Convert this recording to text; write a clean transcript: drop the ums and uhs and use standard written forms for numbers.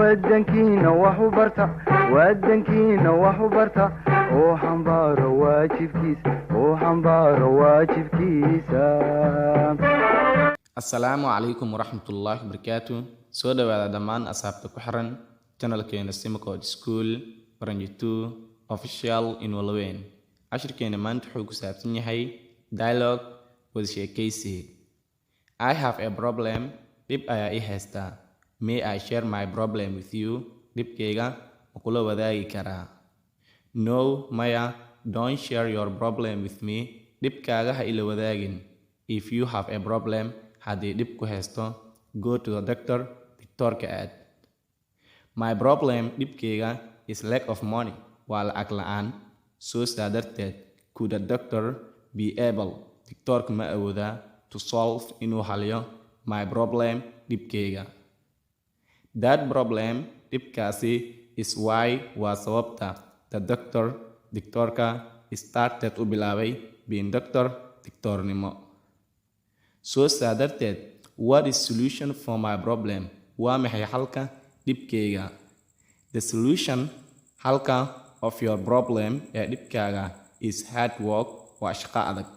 wadankiina wax u barta wadankiina wax u barta oo xambaaro waajibkiisa Assalamu alaikum warahmatullahi wabarakatuh. Soo dhawaada dhammaan asxaabta ku xiran channelkeena Simcode School Branch 2 Official in Walweyn. Cashirkeena maanta wuxuu ku saabsan yahay dialogue with sheekaysi. I have a problem. Dib ayaa I haysta. May I share my problem with you? Dibkayga ma kula wadaagi karaa? No, maya, don't share your problem with me. Dibkaaga ha ila wadaagin. If you have a problem, haddii dhib ku haysto, go to the doctor, doctorka aad. My problem, dhibkayga, is lack of money, waa lacag la'aan. So sidaa darteed, could the doctor be able, doctorka ma awoodaa, to solve inuu haliyo my problem, dhibkayga. That problem, dhibkaasi, is why waa sababta the doctorka started u bilaabay being doctor, doctornimo. So sidaa darteed, what is solution for my problem? Waa maxay xalka dhibkayga? The solution xalka of your problem ee dhibkaaga is hard work, waa shaqo adag.